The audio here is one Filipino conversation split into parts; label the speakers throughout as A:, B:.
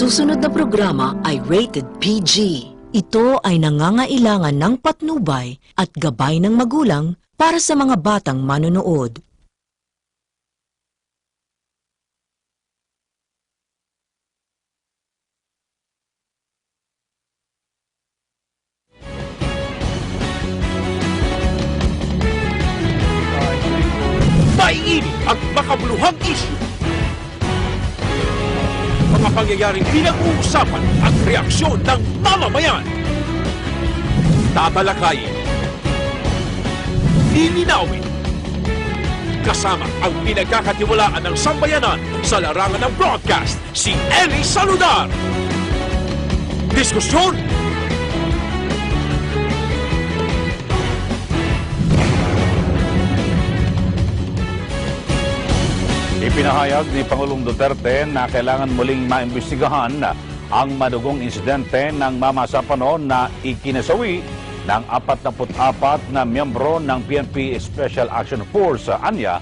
A: susunod na programa ay rated PG. Ito ay nangangailangan ng patnubay at gabay ng magulang para sa mga batang manonood.
B: Maiinit at makabuluhang issue. Mga pangyayaring pinag-uusapan at reaksyon ng mamamayan. Tatalakayin. Lilinawin. Kasama ang pinagkakatiwalaan ng sambayanan sa larangan ng broadcast, si Eli Saludar. Diskusyon.
C: Ipinahayag ni Pangulong Duterte na kailangan muling maimbestigahan ang madugong insidente ng Mama Sapano na ikinasawi ng 44 na miyembro ng PNP Special Action Force sa Anya.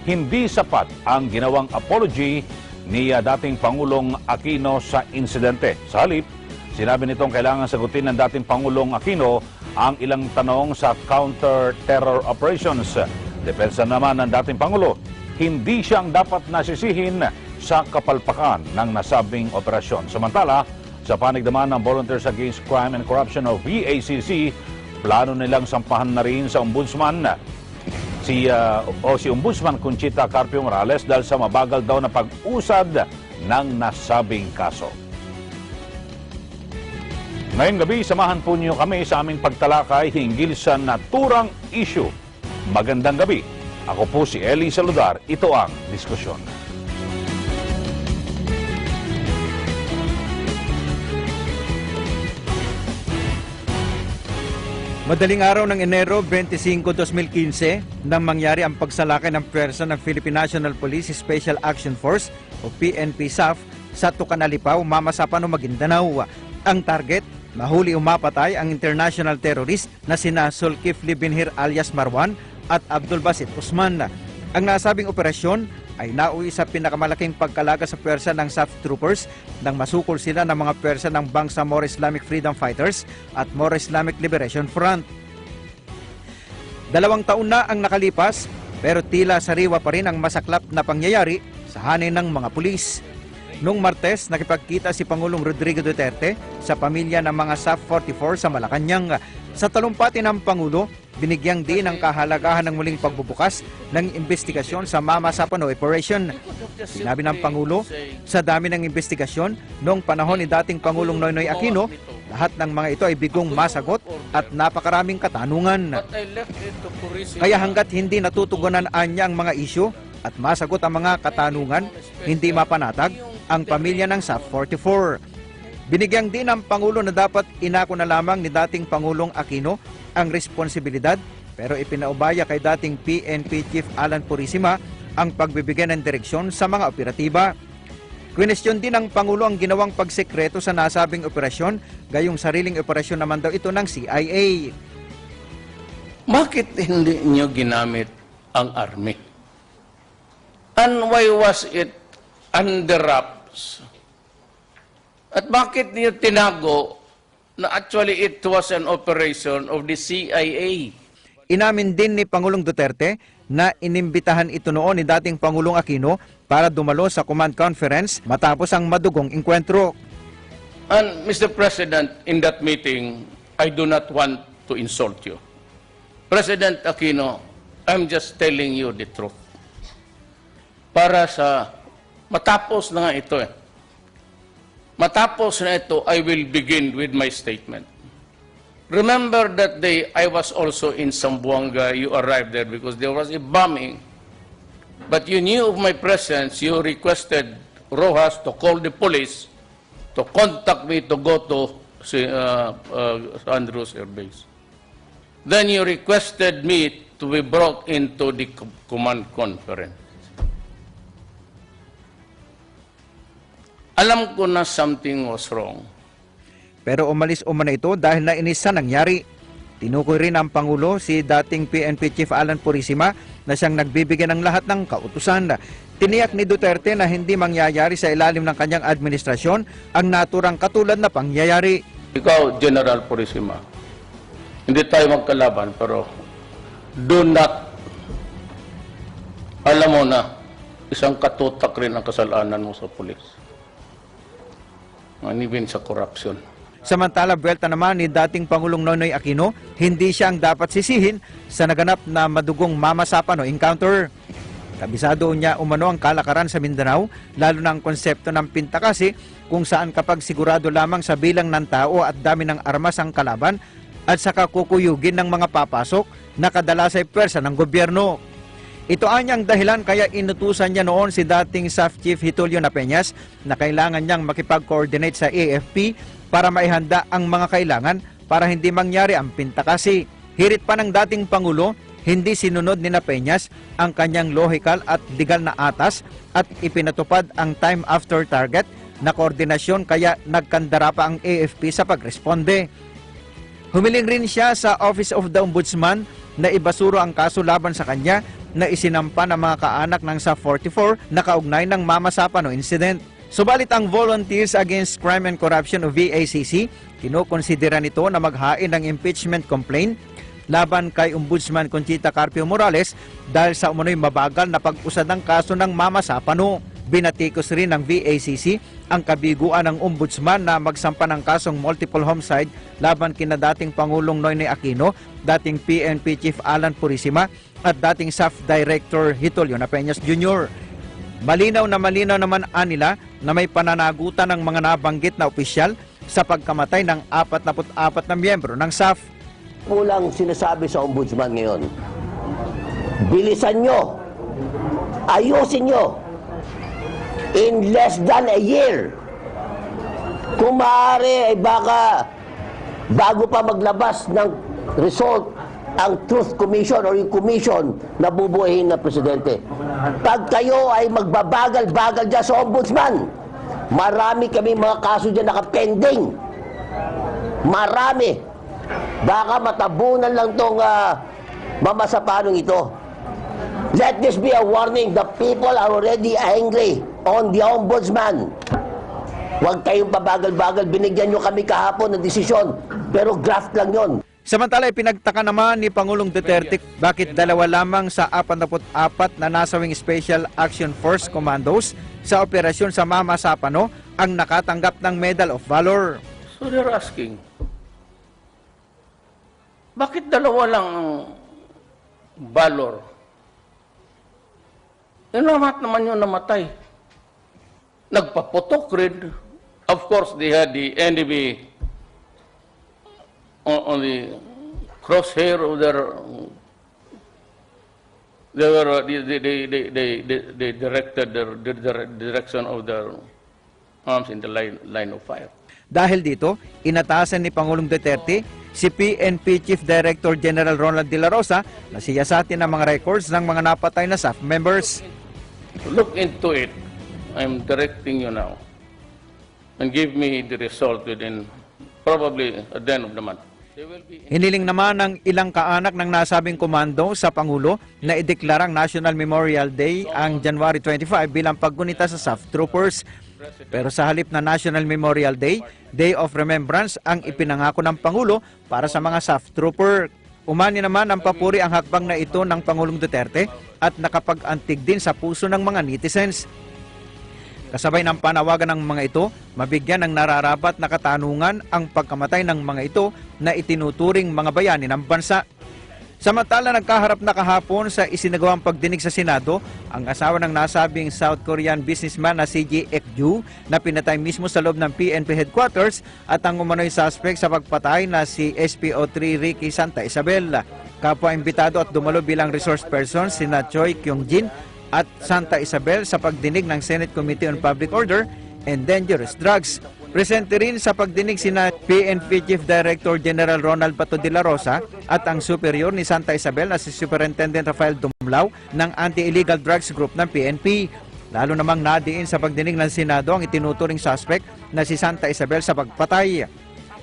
C: Hindi sapat ang ginawang apology ni dating Pangulong Aquino sa insidente. Sa halip, sinabi nitong kailangan sagutin ng dating Pangulong Aquino ang ilang tanong sa counter-terror operations. Depensa naman ng dating Pangulo, hindi siyang dapat nasisihin sa kapalpakan ng nasabing operasyon. Samantala, sa panig naman ng Volunteers Against Crime and Corruption o VACC, plano nilang sampahan na rin sa Ombudsman si Ombudsman Conchita Carpio Morales dahil sa mabagal daw na pag-usad ng nasabing kaso. Ngayong gabi, samahan po niyo kami sa aming pagtalakay hinggil sa naturang issue. Magandang gabi. Ako po si Eli Saludar. Ito ang diskusyon.
D: Madaling araw ng Enero 25, 2015 nang mangyari ang pagsalakay ng pwersa ng Philippine National Police Special Action Force o PNP-SAF sa Tucanalipaw, Mama Sapano, Maguindanao. Ang target, mahuli o mapatay ang international terrorist na sina Zulkifli Binhir alias Marwan at Abdul Basit Usman. Ang nasabing operasyon ay nauwi sa pinakamalaking pagkalaga sa pwersa ng SAF troopers nang masukol sila ng mga pwersa ng Bangsamoro Islamic Freedom Fighters at Moro Islamic Liberation Front. 2 taon na ang nakalipas pero tila sariwa pa rin ang masaklap na pangyayari sa hanay ng mga pulis. Noong Martes, nakipagkita si Pangulong Rodrigo Duterte sa pamilya ng mga SAF 44 sa Malacanang. Sa talumpati ng Pangulo, binigyang din ang kahalagahan ng muling pagbubukas ng investigasyon sa Mama Sapano Operation. Sinabi ng Pangulo, sa dami ng investigasyon noong panahon ni dating Pangulong Noynoy Aquino, lahat ng mga ito ay bigong masagot at napakaraming katanungan. Kaya hanggat hindi natutugunan anya ang mga isyu at masagot ang mga katanungan, hindi mapanatag ang pamilya ng SAF 44. Binigyang din ng Pangulo na dapat inako na lamang ni dating Pangulong Aquino ang responsibilidad pero ipinaubaya kay dating PNP Chief Alan Purisima ang pagbibigay ng direksyon sa mga operatiba. Kwestiyon din ng Pangulo ang ginawang pagsekreto sa nasabing operasyon, gayong sariling operasyon naman daw ito ng CIA.
E: Bakit hindi niyo ginamit ang army? And why was it under wraps? At bakit niyo tinago na actually it was an operation of the CIA?
D: Inamin din ni Pangulong Duterte na inimbitahan ito noon ni dating Pangulong Aquino para dumalo sa command conference matapos ang madugong enkwentro.
E: And Mr. President, in that meeting, I do not want to insult you. President Aquino, I'm just telling you the truth. Para sa matapos na nga ito Matapos na ito, I will begin with my statement. Remember that day, I was also in Zamboanga. You arrived there because there was a bombing. But you knew of my presence. You requested Rojas to call the police to contact me to go to Andrews Air Base. Then you requested me to be brought into the command conference. Alam ko na something was wrong.
D: Pero umalis umano ito dahil nainis sa nangyari. Tinukoy rin ng Pangulo si dating PNP Chief Alan Purisima na siyang nagbibigay ng lahat ng kautusan. Tiniyak ni Duterte na hindi mangyayari sa ilalim ng kanyang administrasyon ang naturang katulad na pangyayari.
E: Ikaw, General Purisima, hindi tayo magkalaban, pero do not, alam mo na, isang katutak rin ang kasalanan mo sa pulis. And even sa corruption.
D: Samantala, buwelta naman ni dating Pangulong Noynoy Aquino, hindi siya ang dapat sisihin sa naganap na madugong Mama Sapano encounter. Kabisado niya umano ang kalakaran sa Mindanao, lalo na ang konsepto ng pintakasi kung saan kapag sigurado lamang sa bilang ng tao at dami ng armas ang kalaban at saka kukuyugin ng mga papasok na kadalas ay pwersa ng gobyerno. Ito anyang dahilan kaya inutusan niya noon si dating SAF Chief Hitulio Napeñas na kailangan niyang makipag-coordinate sa AFP para maihanda ang mga kailangan para hindi mangyari ang pintakasi. Hirit pa ng dating Pangulo, hindi sinunod ni Napeñas ang kanyang logical at legal na atas at ipinatupad ang time after target na koordinasyon kaya nagkandara pa ang AFP sa pagresponde. Humiling rin siya sa Office of the Ombudsman na ibasuro ang kaso laban sa kanya na isinampa ng mga kaanak ng SAF 44 na kaugnay ng Mama Sapano incident. Subalit ang Volunteers Against Crime and Corruption o VACC, kinukonsidera nito na maghain ng impeachment complaint laban kay Ombudsman Conchita Carpio Morales dahil sa umunoy mabagal na pag-usad ng kaso ng Mama Sapano. Binatikos rin ng VACC ang kabiguan ng Ombudsman na magsampa ng kasong multiple homicide laban kina dating Pangulong Noynoy Aquino, dating PNP Chief Alan Purisima at dating SAF Director Hitulio Napeñas Jr. Malinaw naman anila na may pananagutan ng mga nabanggit na opisyal sa pagkamatay ng 44 na miyembro ng SAF.
F: Pulang sinasabi sa ombudsman ngayon, bilisan nyo, ayusin nyo, in less than a year. Kung maaari ay baka bago pa maglabas ng result ang Truth Commission o yung commission na bubuhayin ng Presidente. Pag kayo ay magbabagal-bagal dyan sa ombudsman, marami kami mga kaso dyan nakapending. Marami. Baka matabunan lang tong Mama Sapanong ito. Let this be a warning. The people are already angry on the ombudsman. Huwag kayong pabagal-bagal. Binigyan nyo kami kahapon ng desisyon. Pero graft lang yon.
D: Samantala, pinagtaka naman ni Pangulong Duterte bakit dalawa lamang sa 44 na nasawing Special Action Force Commandos sa operasyon sa Mama Sapano ang nakatanggap ng Medal of Valor.
E: So they're asking, bakit dalawa lang ang valor? Lahat naman yung namatay. Nagpaputok rin. Of course, they had the enemy on the crosshair of their. They directed the direction of their arms in the line of fire.
D: Dahil dito, inatasan ni Pangulong Duterte si PNP Chief Director General Ronald De La Rosa na siyasatin ang mga records ng mga napatay na SAF members.
E: Look into it. I'm directing you now. And give me the result within probably at the end of the month.
D: Hiniling naman ng ilang kaanak ng nasabing komando sa Pangulo na ideklarang National Memorial Day ang January 25 bilang paggunita sa SAF troopers. Pero sa halip na National Memorial Day, Day of Remembrance ang ipinangako ng Pangulo para sa mga SAF trooper. Umani naman ang papuri ang hakbang na ito ng Pangulong Duterte at nakapag-antig din sa puso ng mga netizens. Kasabay ng panawagan ng mga ito, mabigyan ng nararapat na katanungan ang pagkamatay ng mga ito na itinuturing mga bayani ng bansa. Samantala, nagkaharap na kahapon sa isinagawang pagdinig sa Senado ang asawa ng nasabing South Korean businessman na si Ji Ek-ju na pinatay mismo sa loob ng PNP headquarters at ang umano'y suspect sa pagpatay na si SPO3 Ricky Santa Isabel. Kapwa imbitado at dumalo bilang resource person sina Choi Kyung-jin at Santa Isabel sa pagdinig ng Senate Committee on Public Order and Dangerous Drugs. Presente rin sa pagdinig sina PNP Chief Director General Ronald Bato de la Rosa at ang superior ni Santa Isabel na si Superintendent Rafael Dumlao ng Anti-Illegal Drugs Group ng PNP. Lalo namang nadiin sa pagdinig ng Senado ang itinuturing suspect na si Santa Isabel sa pagpatay.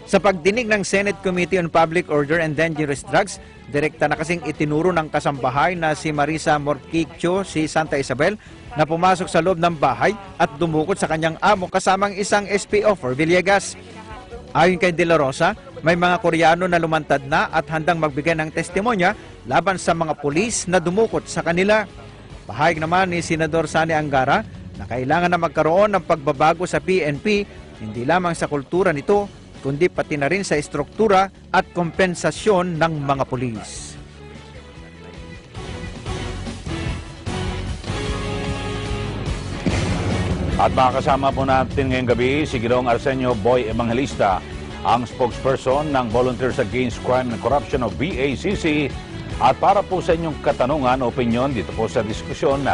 D: Sa pagdinig ng Senate Committee on Public Order and Dangerous Drugs, direkta na kasing itinuro ng kasambahay na si Marisa Morquicho si Santa Isabel na pumasok sa loob ng bahay at dumukot sa kanyang amo kasamang isang SPO for Villegas. Ayon kay De La Rosa, may mga Koreano na lumantad na at handang magbigay ng testimonya laban sa mga pulis na dumukot sa kanila. Pahayag naman ni Senador Sani Angara na kailangan na magkaroon ng pagbabago sa PNP, hindi lamang sa kultura nito, kundi pati na rin sa estruktura at kompensasyon ng mga pulis.
C: At makakasama po natin ngayong gabi si Ginoong Arsenio Boy Evangelista, ang spokesperson ng Volunteers Against Crime and Corruption of VACC. At para po sa inyong katanungan o opinion dito po sa diskusyon,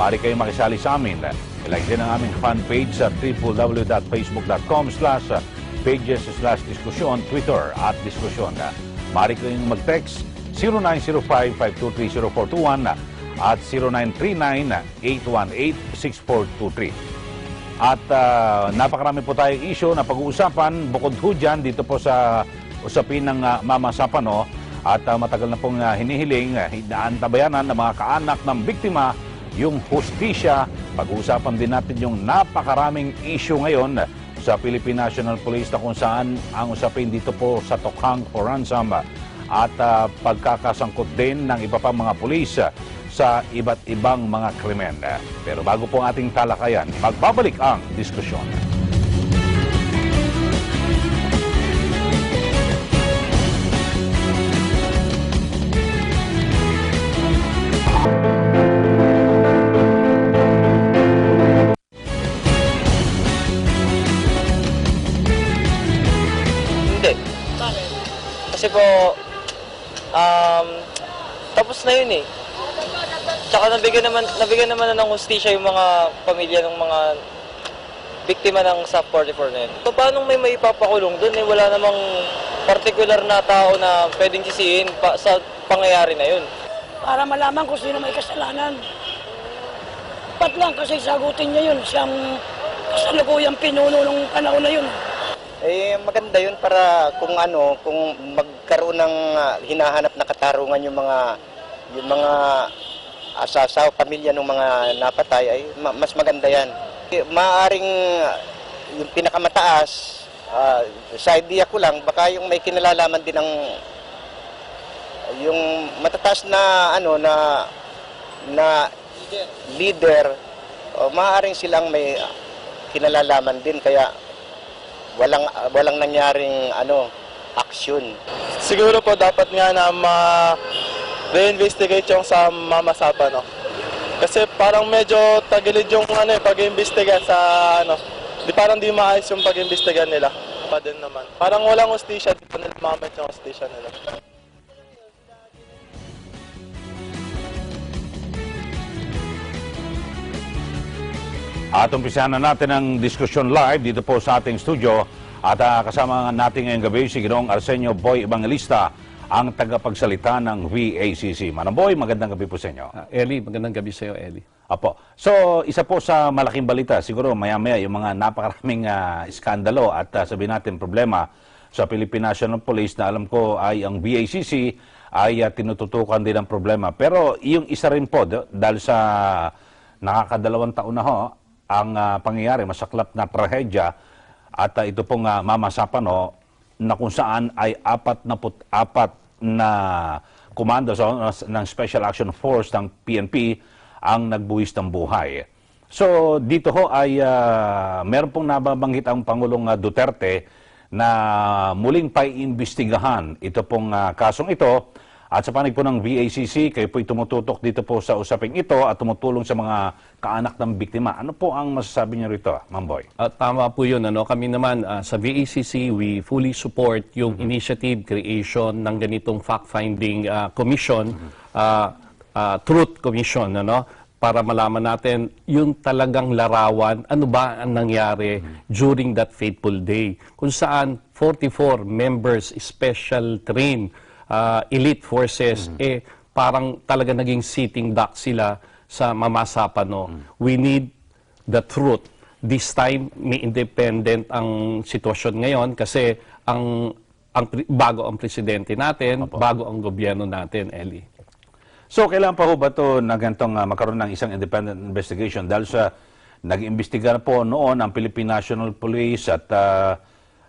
C: maaari kayong makisali sa amin. Ilike din ang aming fan page sa www.facebook.com/pages/diskusyon, Twitter @diskusyon. Maaari kayong mag-text 0905-523-0421 at 0939-818-6423. At napakarami po tayong issue na pag-uusapan bukod ho dyan dito po sa usapin ng Mama Sapano. At matagal na pong hinihiling, naantabayanan ng mga kaanak ng biktima yung hustisya. Pag-uusapan din natin yung napakaraming issue ngayon sa Philippine National Police na kung saan ang usapin dito po sa tokhang for ransom at pagkakasangkot din ng iba pang mga pulis sa iba't ibang mga krimen. Pero bago po ang ating talakayan, pagbabalik ang diskusyon.
G: Hindi. Kasi po, tapos na yun eh. Tsaka nabigyan naman na ng hustisya yung mga pamilya ng mga biktima ng SAP 44 na yun. So, paano may maipapakulong doon eh? Wala namang partikular na tao na pwedeng sisihin sa pangyayari na yun.
H: Para malaman kung sino may kasalanan. Pat lang kasi sagutin niya yun. Siyang kasalukuyang pinuno ng panahon na yun.
I: Eh, maganda yun para kung magkaroon ng hinahanap na katarungan yung mga asawa, pamilya ng mga napatay, ay mas maganda yan. Maaring yung pinakamataas, sa idea ko lang, baka yung may kinalalaman din ng yung matataas na na leader, maaaring silang may kinalalaman din kaya walang nangyaring action.
J: Siguro po dapat nga na ma-reinvestigate yung sa Mama Sapano. Kasi parang medyo tagilid yung pag-iimbestiga sa di parang di maayos yung pag-iimbestiga nila. Pa din naman. Parang walang hustisya, di pa nila mamit yung hustisya nila.
C: At umpisahan na natin ang diskusyon live dito po sa ating studio. At kasama natin ngayong gabi si Ginoong Arsenio Boy Evangelista, ang tagapagsalita ng VACC. Manang Boy, magandang gabi po sa inyo.
K: Eli, magandang gabi sa iyo, Eli.
C: Apo. So, isa po sa malaking balita, siguro maya-maya yung mga napakaraming iskandalo at sabihin natin problema sa Philippine National Police na alam ko ay ang VACC ay tinututukan din ang problema. Pero yung isa rin po, dahil sa nakakadalawang taon na ho, ang pangyayari, masaklap na trahedya at ito pong Mama Sapano na kung saan ay 44 na komando ng Special Action Force ng PNP ang nagbuwis ng buhay. So dito ho ay meron pong nababanggit ang Pangulong Duterte na muling paiimbestigahan ito pong kasong ito. At sa panig po ng VACC, kayo po'y tumututok dito po sa usaping ito at tumutulong sa mga kaanak ng biktima. Ano po ang masasabi niyo rito, Ma'am Boy?
K: Tama po yun. Kami naman sa VACC, we fully support yung initiative, creation ng ganitong fact-finding commission, truth commission, para malaman natin yung talagang larawan, ano ba ang nangyari during that fateful day. Kung saan 44 members, special trained, elite forces, parang talaga naging sitting duck sila sa Mama Sapano. We need the truth. This time, may independent ang sitwasyon ngayon kasi bago ang presidente natin, bago ang gobyerno natin, Eli.
C: So, kailan pa ho ba ito na ganitong magkaroon ng isang independent investigation? Dahil sa nag-imbestiga na po noon ang Philippine National Police at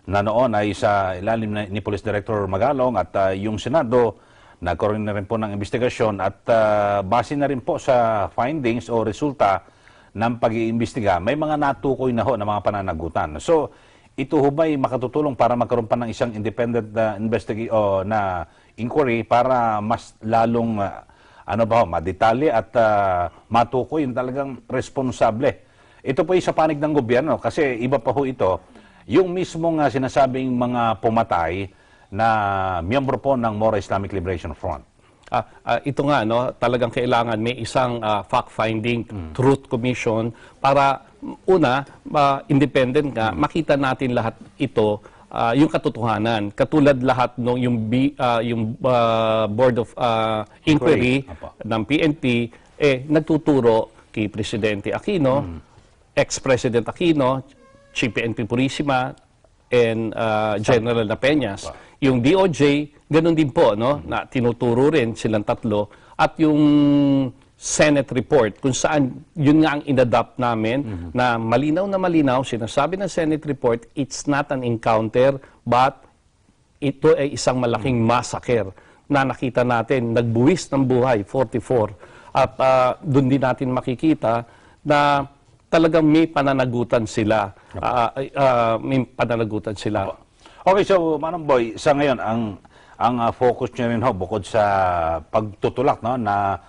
C: na noon ay sa ilalim ni Police Director Magalong at yung Senado, nagkaroon na rin po ng investigasyon at base na rin po sa findings o resulta ng pag-iimbestiga, may mga natukoy na ho na mga pananagutan. So, ito ho ba'y makatutulong para magkaroon pa ng isang independent na inquiry para mas lalong madetalye at matukoy yung talagang responsable. Ito po sa panig ng gobyerno kasi iba pa ho ito, yung mismong sinasabing mga pumatay na miyembro po ng Mora Islamic Liberation Front.
K: Ito nga, no, talagang kailangan may isang fact-finding truth commission para una, independent nga, makita natin lahat ito, yung katotohanan. Katulad lahat nung yung Board of Inquiry ng PNP, nagtuturo kay Presidente Aquino, ex-President Aquino, Chief PNP Purisima, and General Napeñas. Yung DOJ, ganun din po, no, na tinuturo rin silang tatlo. At yung Senate report, kung saan yun nga ang inadapt namin, na malinaw, sinasabi ng Senate report, it's not an encounter, but ito ay isang malaking massacre na nakita natin, nagbuwis ng buhay, 44. At doon din natin makikita na talagang may pananagutan sila.
C: Okay, so Manong Boy, sa ngayon ang focus niyo rin ho bukod sa pagtutulak no na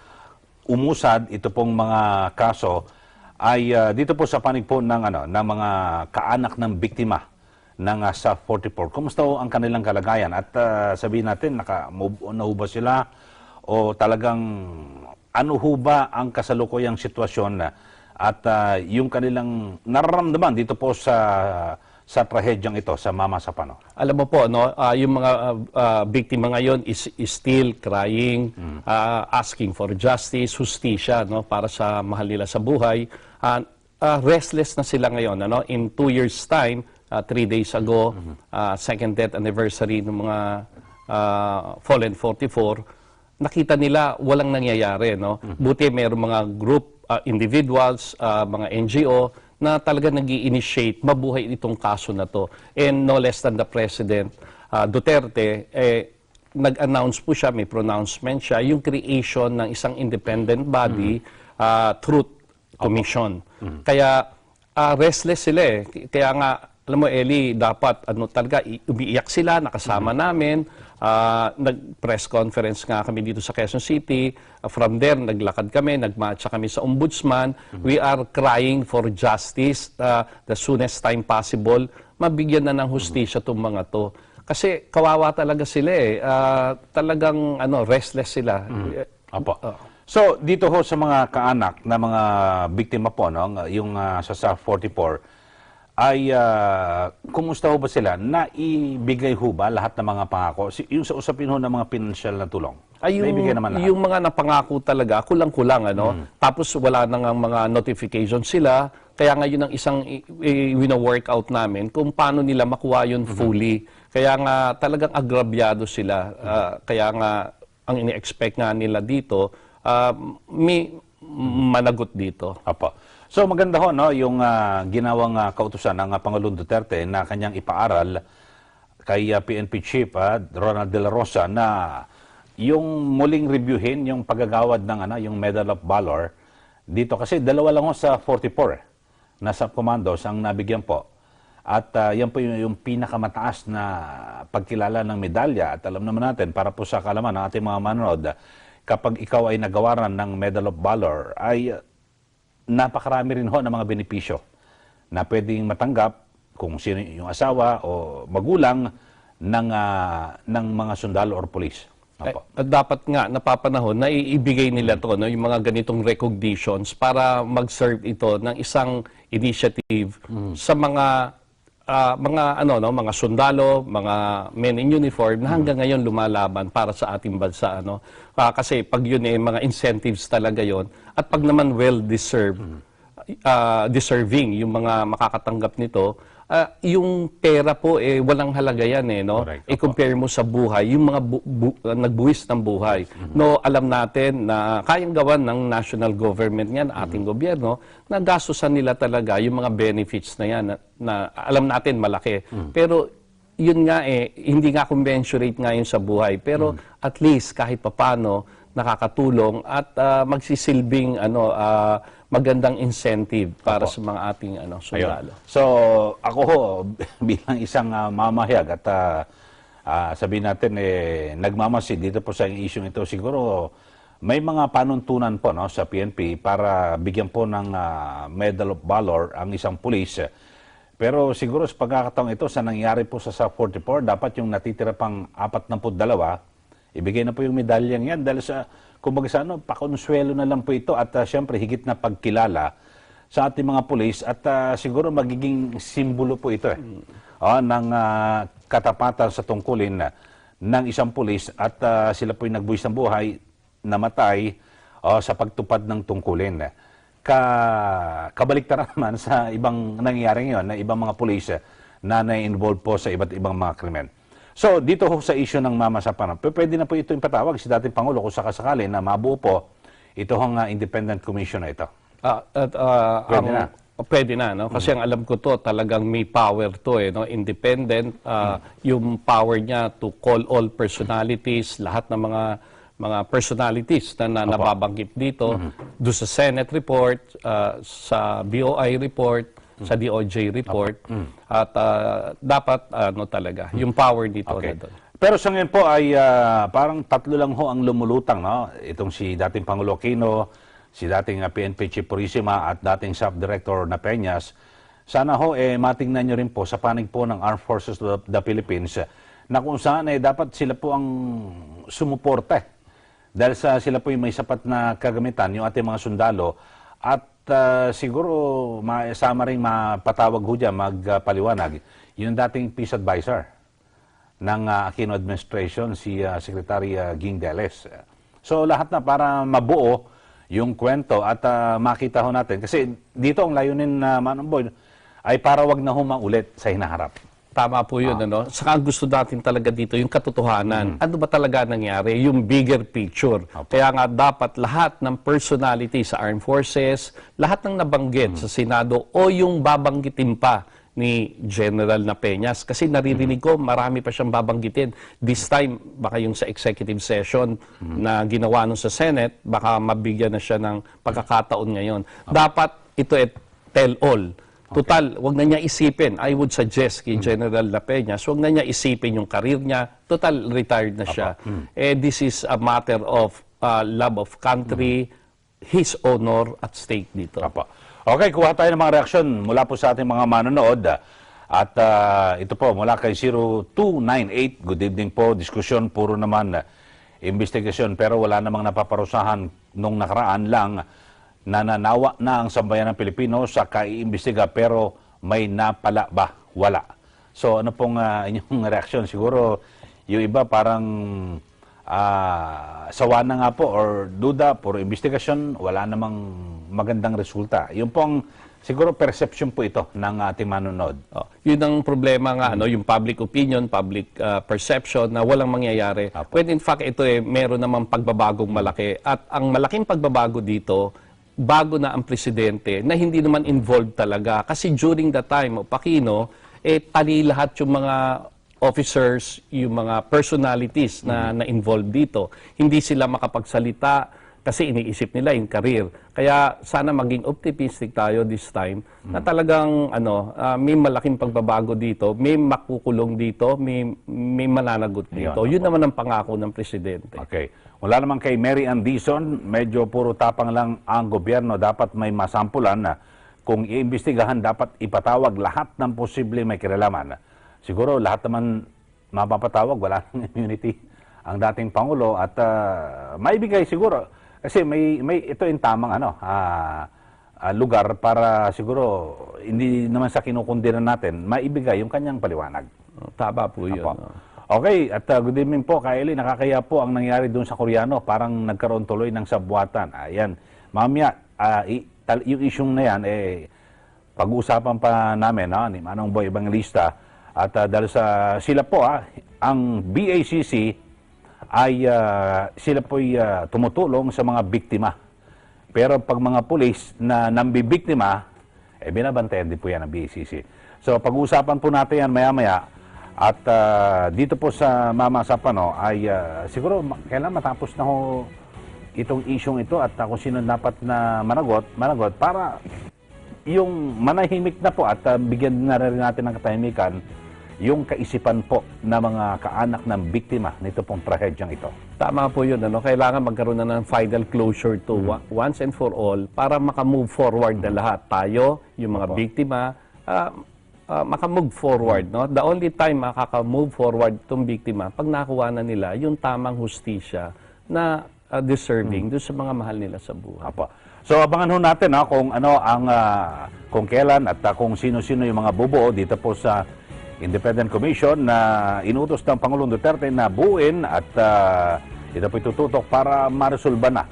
C: umusad ito pong mga kaso ay dito po sa panig po ng ng mga kaanak ng biktima ng SAF 44. Kumusta ho ang kanilang kalagayan at sabihin natin naka-move on na ho ba sila o talagang ano ho ba ang kasalukuyang sitwasyon at yung kanilang nararamdaman dito po sa trahedyang ito sa Mama Sapano?
K: Alam mo po, no, yung mga biktima ngayon is still crying, asking for justice, justisya, no, para sa mahal nila sa buhay. Restless na sila ngayon. Ano? In 2 years' time, 3 days ago, second death anniversary ng mga Fallen 44, nakita nila walang nangyayari. No? Buti mayroong mga group, individuals, mga NGO, na talaga nag-i-initiate mabuhay itong kaso na to. And no less than the President Duterte, nag-announce po siya, may pronouncement siya, yung creation ng isang independent body, Truth Commission. Kaya restless sila eh. Kaya nga, alam mo Eli, dapat talaga umiiyak sila, nakasama namin. Nag-press conference nga kami dito sa Quezon City. From there, naglakad kami, nagmarcha kami sa Ombudsman. We are crying for justice the soonest time possible. Mabigyan na ng hustisya itong mga to. Kasi kawawa talaga sila eh. Talagang restless sila.
C: Apo. So, dito ho sa mga kaanak na mga biktima po, no, yung sa SAF 44, ay kumusta ho ba sila? Naibigay ho ba lahat ng mga pangako? Yung sa usapin ho ng mga pinansyal na tulong? Naibigay naman lahat?
K: Yung mga napangako talaga, kulang-kulang. Tapos wala na nga mga notification sila. Kaya ngayon ang isang wina-workout namin kung paano nila makuha yun fully. Kaya nga talagang agrabyado sila. Kaya nga ang ini-expect nga nila dito, may managot dito.
C: Apo. So maganda ho no yung ginawang kautusan ng Pangulong Duterte na kanyang ipaaral kay PNP Chief Ronald De La Rosa na yung muling reviewin yung paggagawad ng yung Medal of Valor dito kasi dalawa lang ho sa 44 na subcommandos ang nabigyan po. At yan po yung pinakamataas na pagkilala ng medalya at alam naman natin para po sa kalaman ng ating mga manonood kapag ikaw ay nagawaran ng Medal of Valor ay napakarami rin ho ng mga benepisyo na pwedeng matanggap kung sino yung asawa o magulang ng mga sundalo or pulis.
K: Dapat nga napapanahon na iibigay nila to, no, yung mga ganitong recognitions para mag-serve ito ng isang initiative sa mga mga sundalo, mga men in uniform na hanggang ngayon lumalaban para sa ating bansa. Kasi pag yun mga incentives talaga yon at pag naman well-deserved, deserving yung mga makakatanggap nito, yung pera po, walang halaga yan, no?
C: Correct.
K: I-compare mo sa buhay, yung mga nagbuwis ng buhay. No, alam natin na kayang gawan ng national government yan, ating gobyerno, na gastusan nila talaga yung mga benefits na yan, na alam natin malaki. Pero yun nga hindi nga commensurate ngayon sa buhay. Pero at least kahit papano, nakakatulong at magsisilbing magandang incentive para sa mga ating sundalo.
C: So, ako ho, bilang isang mamahayag at sabihin natin, nagmamasid dito po sa issue ito, siguro may mga panuntunan po sa PNP para bigyan po ng Medal of Valor ang isang pulis. Pero siguro sa pagkakataong ito, sa nangyari po sa SAF 44, dapat yung natitira pang 42, ibigay na po yung medalyang yan dahil sa, kumbaga sa pakonsuelo na lang po ito at syempre higit na pagkilala sa ating mga pulis at siguro magiging simbolo po ito ng katapatan sa tungkulin ng isang pulis at sila po yung nagbuwis ng buhay, namatay sa pagtupad ng tungkulin. Kabaliktaran naman sa ibang nangyayari ngayon na ibang mga pulis na na-involve po sa iba't ibang mga krimen. So, dito ho sa issue ng mamasapanan, pwede na po ito yung patawag si dating Pangulo kung sakasakali na mabuo po ito hong independent commission na ito.
K: Pwede na, no? Kasi ang alam ko to, talagang may power to, no? Independent, yung power niya to call all personalities, lahat ng mga personalities na nababanggit dito, do sa Senate report, sa BOI report, sa DOJ report, at dapat talaga, yung power dito na doon.
C: Pero sa ngayon po ay parang tatlo lang ho ang lumulutang, no? Itong si dating Pangulo Aquino, si dating PNP Chief Purisima at dating SAF Director na Peñas. Sana ho matingnan nyo rin po sa panig po ng Armed Forces of the Philippines na kung saan dapat sila po ang sumuporte. Dahil sila po yung may sapat na kagamitan, yung ating mga sundalo at siguro sama rin mapatawag ho dyan, magpaliwanag, yung dating peace advisor ng Aquino administration, si Secretary Ging Deles. So lahat na para mabuo yung kwento at makita ho natin. Kasi dito ang layunin na Manong Boy ay para wag na ho maulit sa hinaharap.
K: Tama po yun, ano? Saka ang gusto natin talaga dito, yung katotohanan. Ano ba talaga nangyari? Yung bigger picture. Kaya nga dapat lahat ng personality sa Armed Forces, lahat ng nabanggit sa Senado o yung babanggitin pa ni General na Peñas. Kasi naririnig ko, marami pa siyang babanggitin. This time, baka yung sa executive session na ginawa nun sa Senate, baka mabigyan na siya ng pagkakataon ngayon. Dapat ito tell all. Total, wag na niya isipin. I would suggest kay General La Peñas, wag na niya isipin yung career niya. Total, retired na siya. This is a matter of love of country, his honor at stake dito.
C: Okay, kuha tayo ng mga reaksyon mula po sa ating mga manonood. At ito po, mula kay 0298, good evening po, diskusyon, puro naman investigasyon, pero wala namang napaparusahan nung nakaraan lang. Nananawa na ang sambayan ng Pilipino sa kaiimbestiga pero may napala ba? Wala. So ano pong inyong reaksyon? Siguro yung iba parang sawa na nga po or duda, puro investigasyon, wala namang magandang resulta. Yung pong siguro perception po ito ng ating manonood.
K: Yun ang problema nga, yung public opinion, public perception na walang mangyayari. When in fact ito meron namang pagbabagong malaki. At ang malaking pagbabago dito, bago na ang presidente na hindi naman involved talaga. Kasi during the time of Aquino, tali lahat yung mga officers, yung mga personalities na na-involved dito. Hindi sila makapagsalita kasi iniisip nila yung career. Kaya sana maging optimistic tayo this time na talagang may malaking pagbabago dito, may makukulong dito, may mananagot dito. Yun naman ang pangako ng presidente.
C: Okay. Wala naman kay Mary Ann Dizon, medyo puro tapang lang ang gobyerno. Dapat may masampulan na kung iimbestigahan, dapat ipatawag lahat ng posible may kinalaman. Siguro lahat naman mapapatawag, wala nang immunity ang dating Pangulo at maibigay siguro. Kasi may ito yung tamang lugar para siguro hindi naman sa kinukundina natin, maibigay yung kanyang paliwanag.
K: Tama po yun.
C: Okay, at good evening po, Kaeli. Nakakaya po ang nangyari doon sa Koreano. Parang nagkaroon tuloy ng sabwatan. Ayan. Mamaya, yung isyong na yan, pag-uusapan pa namin ni Manong Boy Evangelista at dahil sa sila po ang BACC ay sila po'y tumutulong sa mga biktima. Pero pag mga pulis na nambibiktima, binabantayan din po yan ng BACC. So pag-uusapan po natin yan maya-maya at dito po sa Mama Sapano ay siguro kailan matapos na ho itong isyong ito at kung sino dapat na managot para yung manahimik na po at bigyan na rin natin ng katahimikan yung kaisipan po na mga kaanak ng biktima nito pong trahedyang ito.
K: Tama po yun. Kailangan magkaroon na ng final closure to once and for all para makamove forward na lahat. Tayo, yung mga biktima, makamove forward. No? The only time makaka-move forward itong biktima, pag nakuha na nila yung tamang hustisya na deserving doon sa mga mahal nila sa buhay.
C: Apo. So abangan ho natin kung ano ang kung kailan at kung sino-sino yung mga bubuo dito po sa Independent Commission na inutos ng Pangulong Duterte na buuin at ito po itututok para maresolba na.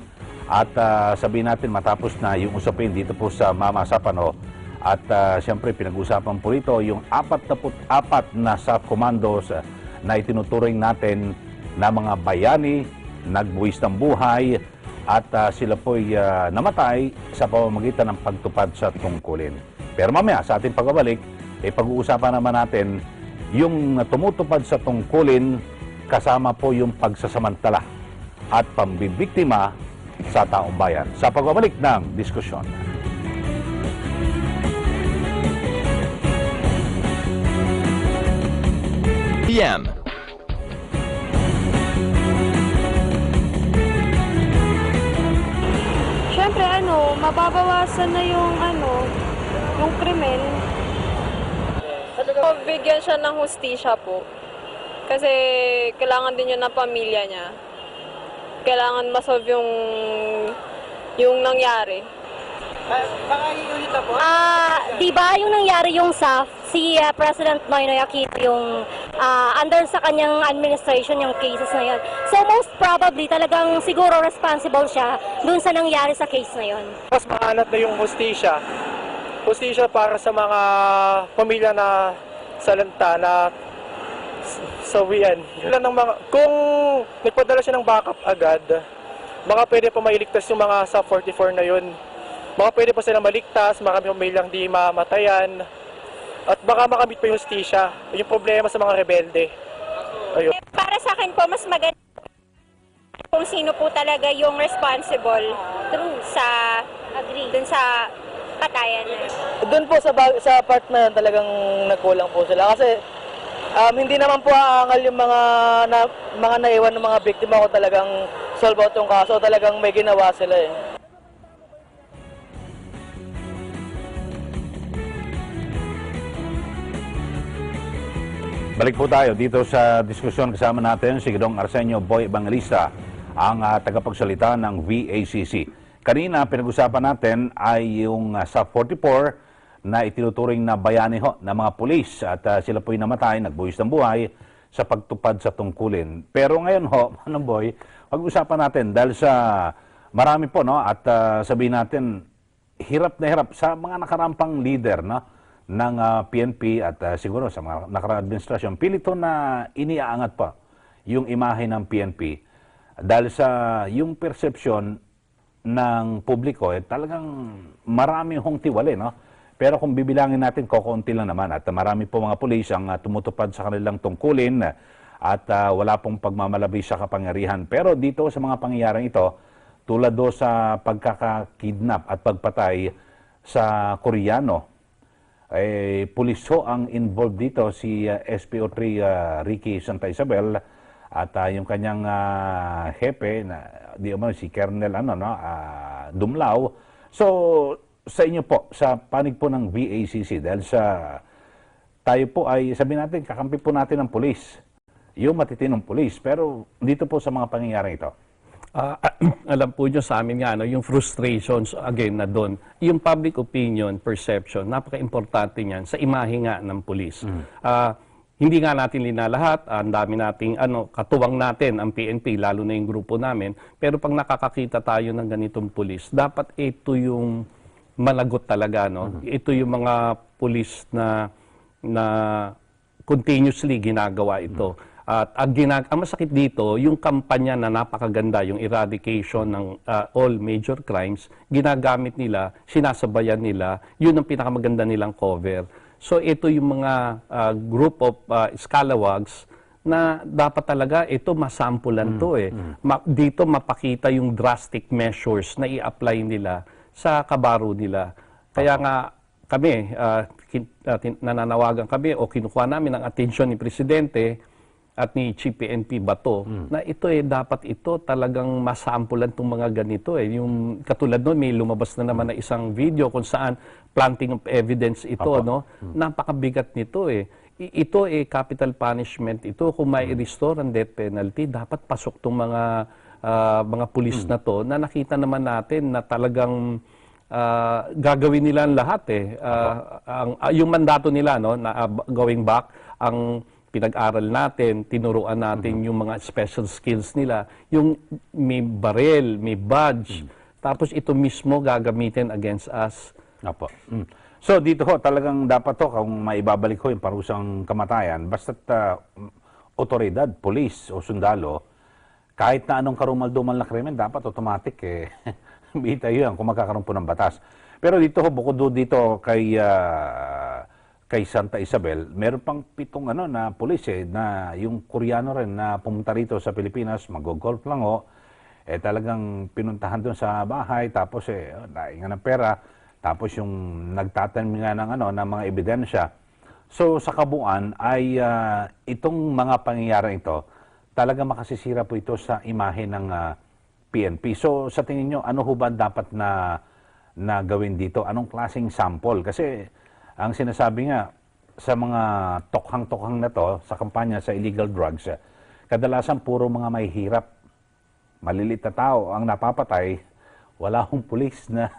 C: At sabihin natin matapos na yung usapin dito po sa Mama Sapano at siyempre pinag-usapan po rito yung 44 na sub-commandos na itinuturing natin na mga bayani, nagbuwis ng buhay at sila po'y namatay sa pamamagitan ng pagtupad sa tungkulin. Pero mamaya sa ating pagbabalik, pag-uusapan naman natin yung tumutupad sa tungkulin kasama po yung pagsasamantala at pambibiktima sa taong bayan. Sa pagbabalik ng diskusyon.
B: PM.
L: Siyempre, mababawasan na yung krimen. Bigyan siya ng hustisya po. Kasi kailangan din yun ng pamilya niya. Kailangan masolve yung nangyari.
H: Baka iulit na po?
M: Di ba yung nangyari yung SAF, si President Noynoy Aquino yung under sa kanyang administration yung cases na yun. So most probably talagang siguro responsible siya dun sa nangyari sa case na yun.
J: Mas maanat na yung hustisya. Hustisya para sa mga pamilya na salanta na sawian. Kung nagpadala siya ng backup agad, baka pwede pa mailigtas yung mga sa 44 na yun. Baka pwede pa silang maligtas, marami pamilyang di mamatayan, at baka makamit pa yung hustisya. Yung problema sa mga rebelde. Ayun.
M: Para sa akin po, mas maganda kung sino po talaga yung responsible dun sa patayan.
G: Doon po sa part na yan, talagang nagkulang po sila. Kasi hindi naman po aangal yung mga naiwan ng mga biktima ko talagang solve out yung kaso. Talagang may ginawa sila eh.
C: Balik po tayo dito sa diskusyon kasama natin si Ginoong Arsenio Boy Evangelista, ang tagapagsalita ng VACC. Kanina pinag-usapan natin ay yung sa 44 na itinuturing na bayani ho ng mga pulis at sila po'y namatay, nagbuwis ng buhay sa pagtupad sa tungkulin. Pero ngayon ho, Manong Boy, pag-usapan natin dahil sa marami po at sabihin natin hirap na hirap sa mga nakarampang leader ng PNP at siguro sa mga nakaraang administrasyon, pilito na iniaangat pa yung imahe ng PNP dahil sa yung persepsyon ng publiko talagang marami hong tiwali, Pero kung bibilangin natin, kokonti lang naman at marami po mga pulis ang tumutupad sa kanilang tungkulin at wala pong pagmamalabis sa kapangyarihan. Pero dito sa mga pangyayaring ito, tulad do sa pagkakakidnap at pagpatay sa Koreano, pulis ho ang involved dito, si SPO3 Ricky Santa Isabel at yung kanyang hepe si Colonel Dumlao. So sa inyo po, sa panig po ng VACC, dahil sa tayo po ay sabihin natin kakampi po natin ng pulis, yung matitinong pulis, pero dito po sa mga pangyayaring ito,
K: alam po nyo sa amin nga, yung frustrations, again, na doon, yung public opinion, perception, napaka-importante niyan sa imahe nga ng pulis. Hindi nga natin linalahat, ang dami nating katuwang natin ang PNP, lalo na yung grupo namin, pero pag nakakakita tayo ng ganitong pulis, dapat ito yung managot talaga, no? Ito yung mga pulis na continuously ginagawa ito. At ang masakit dito, yung kampanya na napakaganda, yung eradication ng all major crimes, ginagamit nila, sinasabayan nila, yun ang pinakamaganda nilang cover. So ito yung mga group of scalawags na dapat talaga ito masampulan to eh. Dito mapakita yung drastic measures na i-apply nila sa kabaro nila. Kaya nga kami, nananawagan kami o kinukuha namin ang atensyon ni Presidente at ni Chief PNP Bato na ito dapat ito talagang masampulan itong mga ganito Yung katulad nun, may lumabas na naman na isang video kung saan planting of evidence ito, no? Napakabigat nito Ito capital punishment ito. Kung may restore ang death penalty, dapat pasok itong mga pulis na to na nakita naman natin na talagang gagawin nila ang lahat yung mandato nila, no, na going back, ang pinag-aral natin, tinuruan natin yung mga special skills nila, yung may baril, may badge, tapos ito mismo gagamitin against us.
C: Apo. So dito ho, talagang dapat to, kung maibabalik ho yung parusang kamatayan, basta't otoridad, polis o sundalo, kahit na anong karumal-dumal na krimen, dapat automatic bita yun kung magkakaroon po ng batas. Pero dito ho, bukod dito kay Santa Isabel, meron pang 7 na pulis na yung Koreano rin na pumunta rito sa Pilipinas, mag-golf lang talagang pinuntahan doon sa bahay, tapos daing ng pera, tapos yung nagtatanim nga ng mga ebidensya. So sa kabuuan ay itong mga pangyayari ito, talaga makasisira po ito sa imahe ng PNP. So sa tingin nyo, ano ho ba dapat na gawin dito? Anong klaseng sample? Kasi ang sinasabi nga sa mga tokhang-tokhang na to, sa kampanya sa illegal drugs, kadalasan puro mga may hirap, malilit na tao ang napapatay, wala hong pulis na,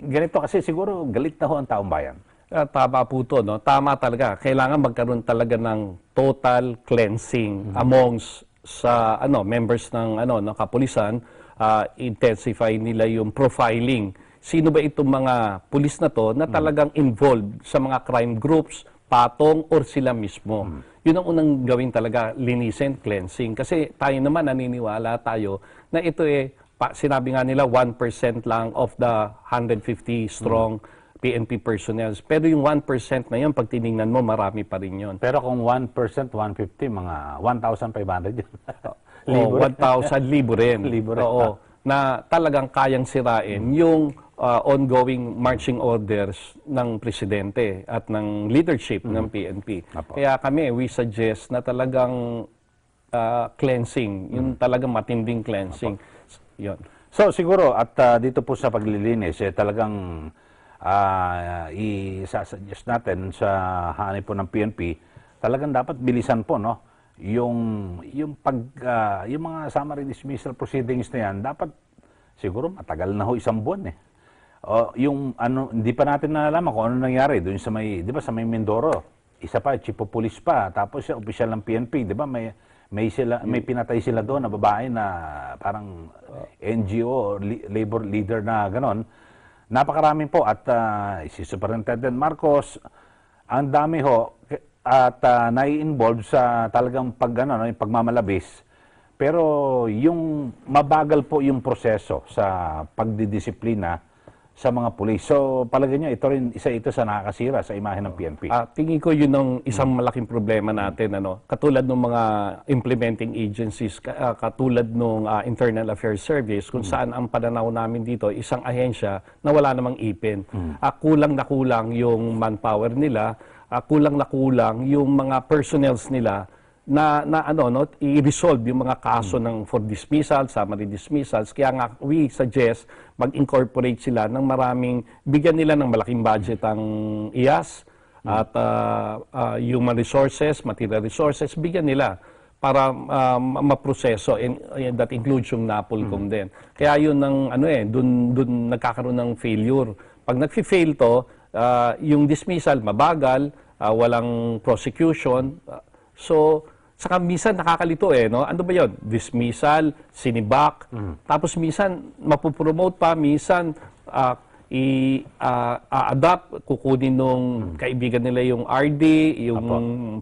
C: ganito kasi siguro galit na ho ang taong bayan.
K: Tama po to, no? Tama talaga. Kailangan magkaroon talaga ng total cleansing amongst sa members ng kapulisan, intensify nila yung profiling. Sino ba itong mga pulis na to na talagang involved sa mga crime groups, patong, or sila mismo? Yun ang unang gawin talaga, linisin, cleansing. Kasi tayo naman naniniwala tayo na ito sinabi nga nila 1% lang of the 150 strong PNP personnel. Pero yung 1% na yun, pag tinignan mo, marami pa rin yun.
C: Pero kung 1%, 150, mga 1,500 yun.
K: 1,000 libo rin.
C: Libo rin.
K: Oo. Na talagang kayang sirain yung ongoing marching orders ng presidente at ng leadership ng PNP. Kaya kami, we suggest na talagang cleansing, yung talagang matinding cleansing. Yun.
C: So siguro, at dito po sa paglilinis, talagang isasuggest natin sa hanay po ng PNP, talagang dapat bilisan po, no? Yung mga summary dismissal proceedings na yan, dapat siguro matagal na ho, 1 buwan O hindi pa natin nalalaman kung ano nangyari doon sa may, 'di ba, sa may Mindoro. Isa pa, chief of police pa, tapos siya opisyal ng PNP, 'di ba? May pinatay sila doon na babae na parang NGO, labor leader na ganon. Napakarami po at si Superintendent Marcos, ang dami ho at nai-involve sa talagang yung pagmamalabis. Pero yung mabagal po yung proseso sa pagdidisiplina sa mga pulis. So palagay niyo, isa ito sa nakakasira sa imahe ng PNP.
K: Tingin ko yun ang isang malaking problema natin. Katulad ng mga implementing agencies, katulad ng Internal Affairs Service, kung saan ang pananaw namin dito, isang ahensya na wala namang ipin. Kulang na kulang yung manpower nila, kulang na kulang yung mga personnels nila na i-resolve yung mga kaso for dismissal, summary dismissals. Kaya nga, we suggest mag-incorporate sila ng maraming, bigyan nila ng malaking budget ang IAS at human resources, material resources, bigyan nila para maproseso, and that includes yung NAPOLCOM din. Kaya yun dun nagkakaroon ng failure. Pag nag-fail to, yung dismissal mabagal, walang prosecution, so saka minsan nakakalito no? Ano ba yun? Dismissal, sinibak, tapos minsan mapupromote pa, minsan i-adapt, kukunin nung kaibigan nila yung RD, yung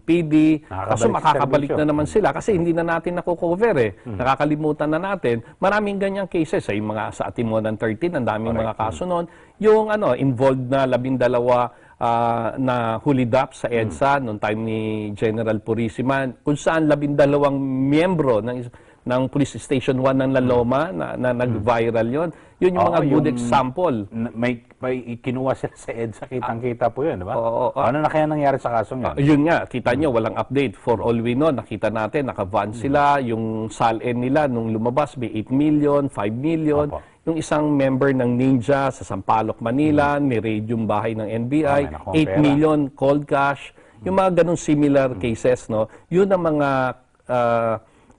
K: PD, kaso
C: Nakakabalik sa
K: makakabalik
C: serbisyo.
K: na naman sila kasi hindi na natin nakukover nakakalimutan na natin. Maraming ganyang cases sa mga sa Atimonan 13, ang daming mga kaso noon. Yung involved na 12 na hulidap sa EDSA noong time ni General Purisima, kung saan 12 miyembro ng Police Station 1 ng La Loma na nag-viral yon. Yun yung mga good example.
C: May kinuha sila sa EDSA, kitang-kita po yun, di ba?
K: Oo.
C: Ano na kaya nangyari sa kasong yun?
K: Yun nga, kita nyo, walang update. For all we know, nakita natin, naka-van sila, yung SALN nila nung lumabas, may 8 million, 5 million.
C: Opo.
K: Yung isang member ng Ninja sa Sampaloc, Manila, ni-raid yung bahay ng NBI,
C: may nakuha
K: 8
C: pera.
K: million cold cash. Yung mga ganong similar cases, no, yun ang mga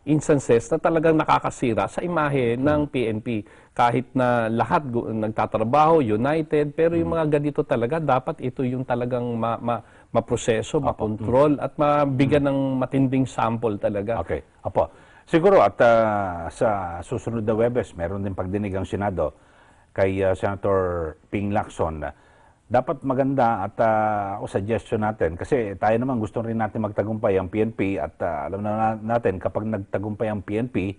K: instances na talagang nakakasira sa imahe ng PNP. Kahit na lahat nagtatrabaho, united, pero yung mga ganito talaga, dapat ito yung talagang maproseso, makontrol, at mabigyan ng matinding sample talaga.
C: Okay. Apo. Siguro at sa susunod na Webes, meron din pagdinig ang Senado kay Senator Ping Lacson. Dapat maganda at suggestion natin kasi tayo naman gusto rin natin magtagumpay ang PNP at alam na natin kapag nagtagumpay ang PNP,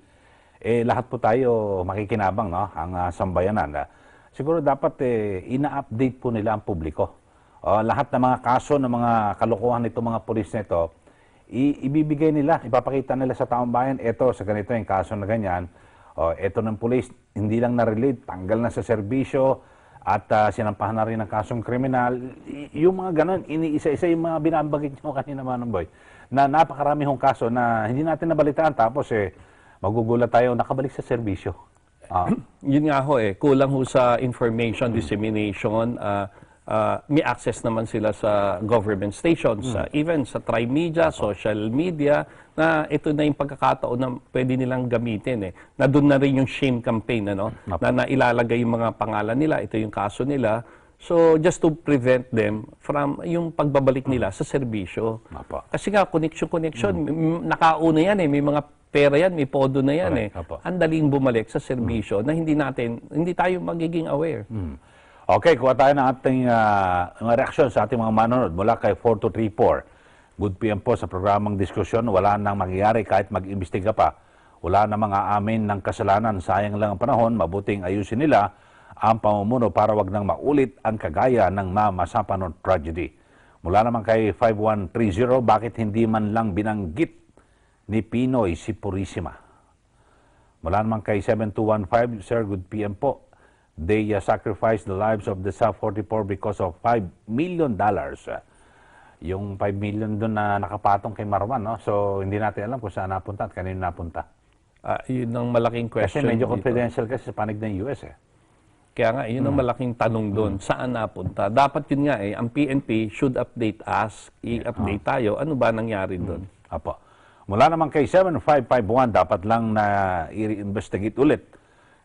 C: lahat po tayo makikinabang, no? Ang sambayanan. Siguro dapat ina-update po nila ang publiko. Lahat ng mga kaso ng mga kalokohan nito mga pulis nito, ibibigay nila, ipapakita nila sa taong bayan, eto sa ganito yung kaso na ganyan, eto ng pulis, hindi lang na-relate, tanggal na sa serbisyo, at sinampahan na rin ng kasong kriminal. Yung mga ganon, iniisa-isa yung mga binabagit nyo kanina, Manong Boy, na napakarami hong kaso na hindi natin nabalitaan, tapos magugulat tayo, nakabalik sa serbisyo.
K: Yun nga ho kulang ho sa information dissemination. May access naman sila sa government stations, even sa tri-media, social media, na ito na yung pagkakataon na pwede nilang gamitin. Na doon na rin yung shame campaign, na nailalagay yung mga pangalan nila, ito yung kaso nila. So, just to prevent them from yung pagbabalik nila sa serbisyo. Kasi nga, connection, nakauna yan may mga pera yan, may podo na yan Ang daling bumalik sa serbisyo na hindi tayo magiging aware.
C: Okay, kuha tayo ng ating mga reaksyon sa ating mga manonood mula kay 4234. Good PM po sa programang diskusyon. Wala nang mangyayari kahit mag-imbestiga pa. Wala na mga amin ng kasalanan. Sayang lang ang panahon. Mabuting ayusin nila ang pamumuno para wag nang maulit ang kagaya ng Mama Sapanon tragedy. Mula naman kay 5130, bakit hindi man lang binanggit ni Pinoy si Purisima? Mula naman kay 7215, Sir, good PM po. They sacrificed the lives of the Sa-44 because of $5 million. Yung 5 million doon na nakapatong kay Marwan, no? So, hindi natin alam kung saan napunta at kanino napunta.
K: Yun ang malaking question.
C: Kasi medyo
K: dito.
C: confidential kasi sa panig ng US
K: Kaya nga, yun ang malaking tanong doon. Saan napunta? Dapat yun nga ang PNP should update us. I-update tayo. Ano ba nangyari doon?
C: Apo. Mula naman kay 7551, dapat lang na i-investigate ulit.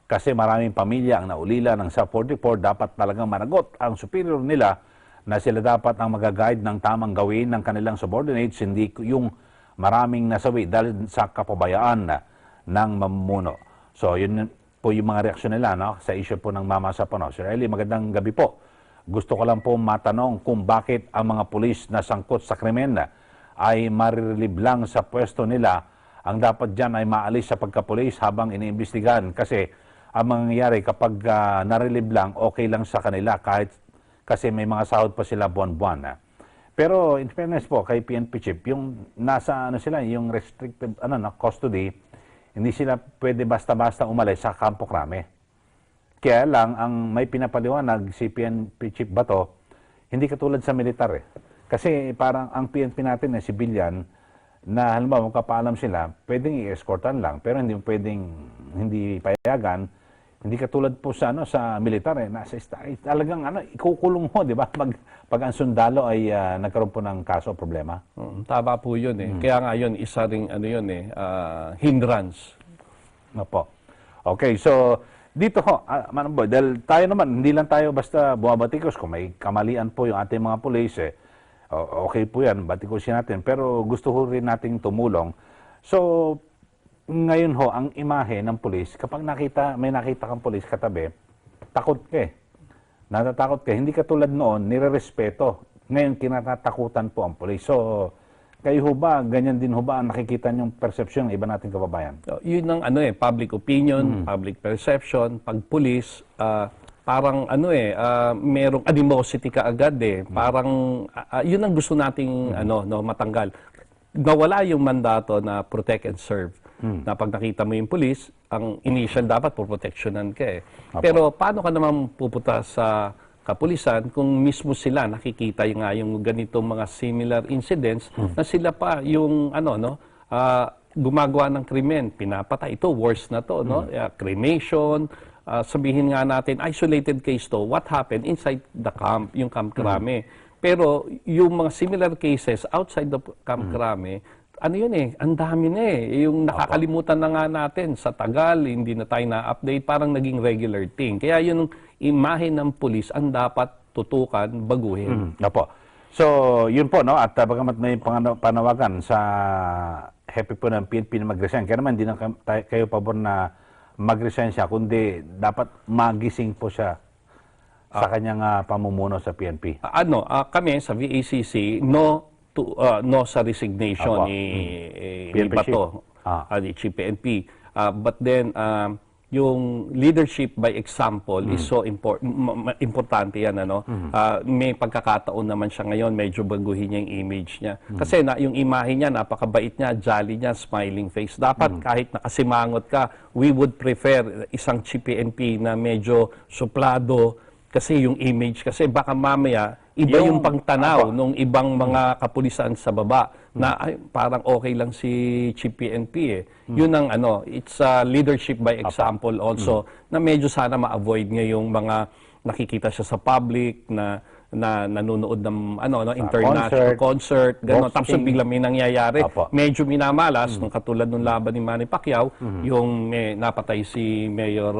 C: Kasi maraming pamilya ang naulila ng Sa-44, dapat talagang managot ang superior nila na sila dapat ang mag-guide ng tamang gawin ng kanilang subordinates, hindi yung maraming nasawi dahil sa kapabayaan ng mamumuno. So, yun po yung mga reaksyon nila sa issue po ng Mama Sapanon. Sir Eli, magandang gabi po. Gusto ko lang po matanong kung bakit ang mga pulis na sangkot sa krimen ay marirelieve lang sa pwesto nila. Ang dapat dyan ay maalis sa pagkapulis habang iniimbestigahan. Kasi ang mangyayari kapag narelieve lang, okay lang sa kanila kahit kasi may mga sahod pa sila buwan-buwan. Pero in fairness po kay PNP chief, yung nasa yung restricted custody, hindi sila pwede basta-basta umalis sa Campo Crame. Kaya lang ang may pinapaliwanag si PNP chief Bato, hindi katulad sa militar Kasi parang ang PNP natin civilian na halimbawa magpapaalam sila, pwedeng i-escortan lang, pero hindi payagan. Hindi katulad po sa sa militar nasa talagang ikukulong mo, di ba? Pag ang sundalo ay nagkaroon po ng kaso o problema.
K: Tama po 'yun Kaya nga 'yun isa ring hindrance.
C: Opo. Okay, so dito ho, Manong Boy, dahil tayo naman hindi lang tayo basta bumabatikos kung may kamalian po yung ating mga pulis okay po 'yan, batikosin natin, pero gusto ho rin nating tumulong. So ngayon ho, ang imahe ng pulis, kapag may nakita kang pulis katabi, takot ka natatakot ka. Hindi katulad noon, nirerespeto. Ngayon, kinatatakutan po ang pulis. So, kayo ho ba, ganyan din ho ba ang nakikita niyong persepsyon ng iba nating kababayan?
K: So, yun ang public opinion, public perception, pag pulis, parang merong animosity kaagad eh. Parang yun ang gusto nating matanggal. Nawala yung mandato na protect and serve. Na pag nakita mo yung pulis, ang initial dapat proteksyonan ka eh. Pero paano ka naman pupunta sa kapulisan kung mismo sila nakikita yung ganitong mga similar incidents na sila pa yung gumagawa ng krimen, pinapatay. Ito, worse na to, no? Cremation, sabihin nga natin, isolated case to, what happened inside the camp, yung Camp Crame. Pero yung mga similar cases outside the Camp Crame, ano yun eh, ang dami na eh. Yung nakakalimutan na nga natin sa tagal, hindi na tayo na-update, parang naging regular thing. Kaya yun, imahe ng pulis ang dapat tutukan, baguhin.
C: Opo. So, yun po, no? At bagamat may panawagan sa hepe po ng PNP na mag-resign, kaya naman hindi na kayo pabor na mag-resign siya, kundi dapat magising po siya sa kanyang pamumuno sa PNP.
K: Kami sa VACC, no sa resignation ni Bato, ni Chief PNP. But then, yung leadership by example is so importante yan. May pagkakataon naman siya ngayon, medyo baguhin niya yung image niya. Kasi yung imahe niya, napakabait niya, jolly niya, smiling face. Dapat kahit nakasimangot ka, we would prefer isang Chief PNP na medyo suplado, kasi yung image, kasi baka mamaya iba yung pangtanaw ng ibang mga kapulisan sa baba na ay, parang okay lang si Chief PNP eh. Yun ang it's a leadership by example also na medyo sana ma-avoid ngayong mga nakikita siya sa public na nanonood ng international concert, gano'n. Tapos biglang may nangyayari. Medyo minamalas, nung katulad ng laban ni Manny Pacquiao, yung napatay si Mayor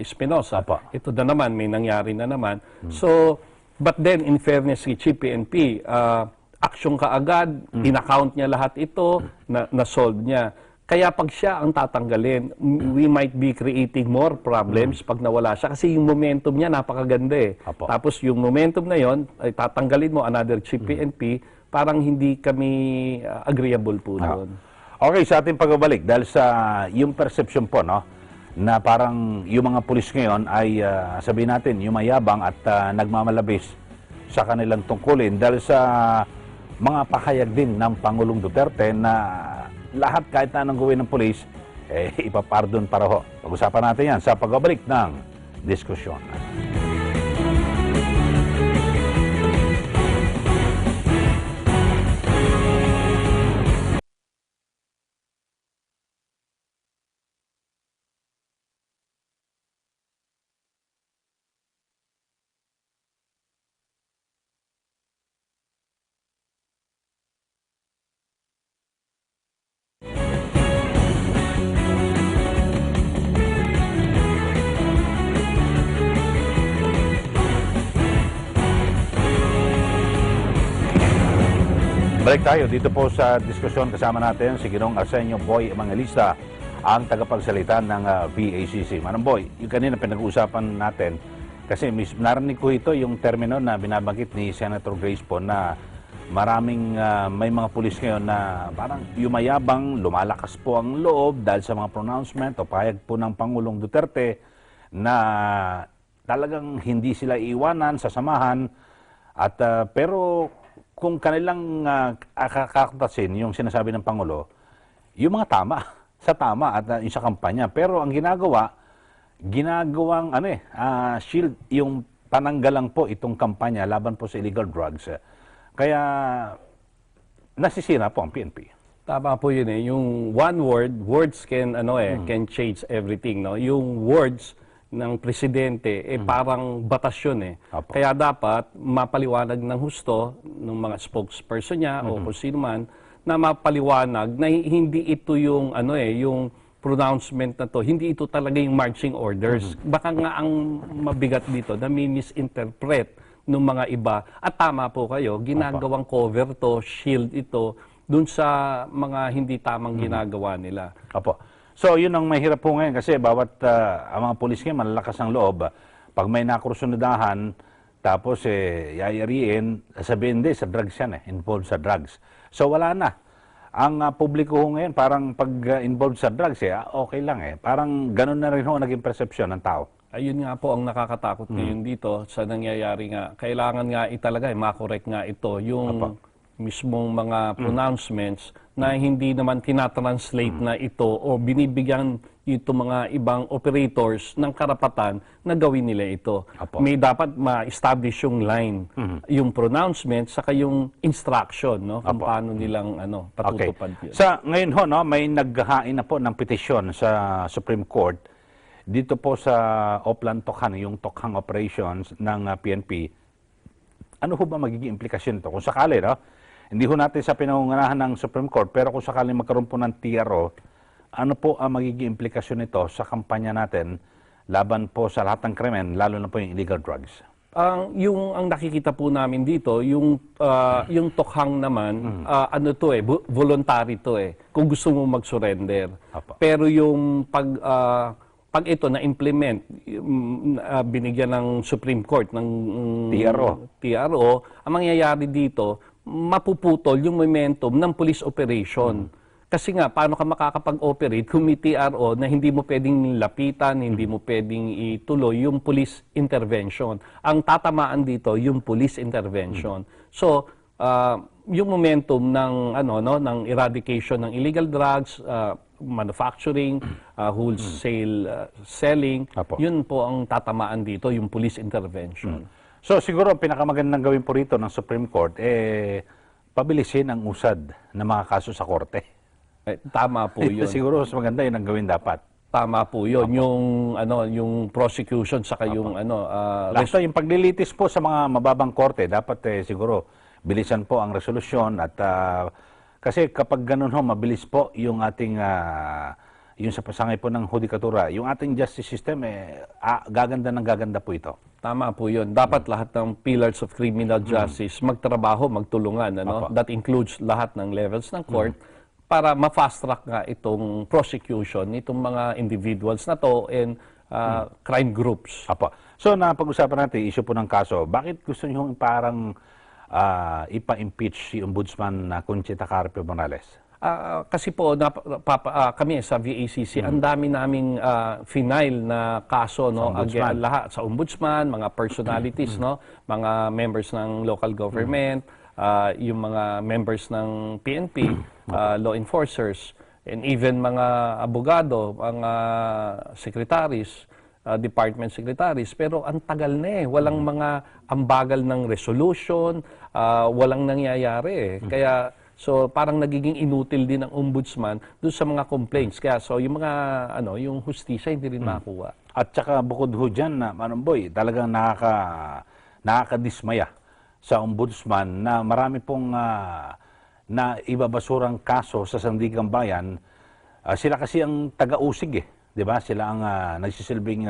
K: Espinosa. Ito na naman, may nangyari na naman. So, but then, in fairness kay Chief PNP, action kaagad, in-account niya lahat ito, na-solve niya. Kaya pag siya ang tatanggalin, we might be creating more problems pag nawala siya. Kasi yung momentum niya napakaganda eh. Tapos yung momentum na yon ay tatanggalin mo another Chief PNP, parang hindi kami agreeable po doon.
C: Okay, sa ating pagbabalik, dahil sa yung perception po, no, na parang yung mga pulis ngayon ay sabihin natin, yung mayabang at nagmamalabis sa kanilang tungkulin dahil sa mga pahayag din ng Pangulong Duterte na lahat kahit na anong gawin ng pulis, ipapardon para ho. Pag-usapan natin yan sa pagbabalik ng diskusyon. Balik tayo dito po sa diskusyon, kasama natin si Ginong Arsenio Boy Evangelista, ang tagapagsalita ng VACC. Manang Boy, yung kanina pinag-uusapan natin, kasi narinig ko ito yung termino na binabanggit ni Senator Grace po na maraming may mga pulis ngayon na parang yumayabang, lumalakas po ang loob dahil sa mga pronouncement o pahayag po ng Pangulong Duterte na talagang hindi sila iiwanan, sasamahan, at pero kung kanilang kakatasin yung sinasabi ng Pangulo, yung mga tama, sa tama at yung sa kampanya. Pero ang ginagawang shield, yung pananggalang po itong kampanya laban po sa illegal drugs. Kaya nasisira po ang PNP.
K: Tama po yun eh. Yung one word, words can can change everything, no? Yung words ng presidente parang batas yun eh. Kaya dapat mapaliwanag ng husto ng mga spokesperson niya o kung sino man na mapaliwanag na hindi ito yung yung pronouncement na to, hindi ito talaga yung marching orders. Baka nga ang mabigat dito na misinterpret ng mga iba. At tama po kayo, ginagawang cover to, shield ito dun sa mga hindi tamang ginagawa nila.
C: So, yun ang mahirap po ngayon kasi bawat ang mga pulis ngayon malalakas ang loob. Pag may nakursunadahan, Tapos yayariin, sabihin hindi, sa drugs yan involved sa drugs. So wala na. Ang publiko ho ngayon, parang pag involved sa drugs, okay lang Parang ganun na rin ho naging perception ng tao.
K: Ayun nga po ang nakakatakot ngayon dito sa nangyayari nga. Kailangan nga talaga makorek nga ito yung mismong mga pronouncements na hindi naman tinatranslate na ito o binibigyan ito mga ibang operators ng karapatan na gawin nila ito. May dapat ma-establish yung line, yung pronouncement, saka yung instruction, no? Kung paano nilang patutupad yun.
C: Sa ngayon ho, no, may naghahain na po ng petisyon sa Supreme Court dito po sa Oplan Tokhang, yung Tokhang operations ng PNP. Ano ho ba magiging implikasyon ito? Kung sakali, no? Hindi ho natin sa pinangungunahan ng Supreme Court, pero kung sakali magkaroon po ng TRO, ano po ang magiging implikasyon nito sa kampanya natin laban po sa lahat ng krimen, lalo na po yung illegal drugs?
K: Ang nakikita po namin dito, yung Tokhang naman, voluntary to kung gusto mo mag-surrender. Pero yung pag ito na-implement, binigyan ng Supreme Court ng TRO, ang mangyayari dito, mapuputol yung momentum ng police operation. Kasi nga, paano ka makakapag-operate kung may TRO na hindi mo pwedeng lapitan, hindi mo pwedeng ituloy yung police intervention. Ang tatamaan dito, yung police intervention. So, yung momentum ng eradication ng illegal drugs, manufacturing, wholesale selling, yun po ang tatamaan dito, yung police intervention.
C: So, siguro, pinakamagandang gawin po rito ng Supreme Court, pabilisin ang usad ng mga kaso sa korte.
K: Tama po yun.
C: Siguro mas maganda yun ang gawin dapat.
K: Tama po yun. Yung prosecution saka yung
C: Basta yung paglilitis po sa mga mababang korte, dapat siguro bilisan po ang resolusyon at kasi kapag ganun ho, mabilis po yung ating yung sa pasangay po ng hudikatura, yung ating justice system gaganda ng gaganda po ito.
K: Tama po yun. Dapat lahat ng pillars of criminal justice magtrabaho, magtulungan. That includes lahat ng levels ng court para ma-fast track nga itong prosecution nitong mga individuals na to and crime groups.
C: So napag-usapan natin, issue po ng kaso. Bakit gusto niyo parang ipa-impeach si Ombudsman Conchita Carpio Morales?
K: Kasi po, kami sa VACC, ang dami naming final na kaso lahat sa ombudsman, mga personalities, mga members ng local government, yung mga members ng PNP, law enforcers, and even mga abogado, mga secretaries, department secretaries. Pero ang tagal na walang mga ambagal ng resolution, walang nangyayari Kaya so parang nagiging inutil din ang ombudsman doon sa mga complaints. Kaya so yung mga yung hustisya hindi rin makuha.
C: At saka bukod ho dyan, Manong Boy, talagang nakakadismaya sa ombudsman na marami pong na ibabasurang kaso sa Sandigang Bayan. Sila kasi ang taga-usig di ba? Sila ang nagsisilbing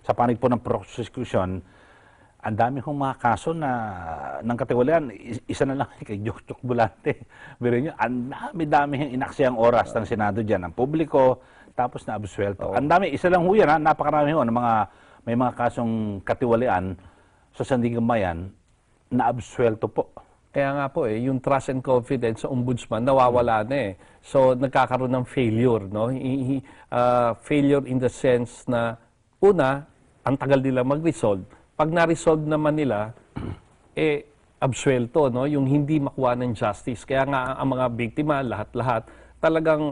C: sa panig po ng prosecution. Ang dami kong mga kaso na ng katiwalian, isa na lang kay Jokjok Bulante. Pero nyo, ang dami-dami inaksiyang oras ng Senado dyan, ang publiko, tapos na absuelto. Ang dami, isa lang ho yan, napakarami ho, may mga kasong katiwalian sa Sandigang Bayan na absuelto po.
K: Kaya nga po yung trust and confidence sa ombudsman nawawala na So nagkakaroon ng failure, failure in the sense na una, ang tagal nila mag-resolve. Pag na-resolve naman nila, absuelto, yung hindi makuha ng justice. Kaya nga ang mga biktima, lahat-lahat, talagang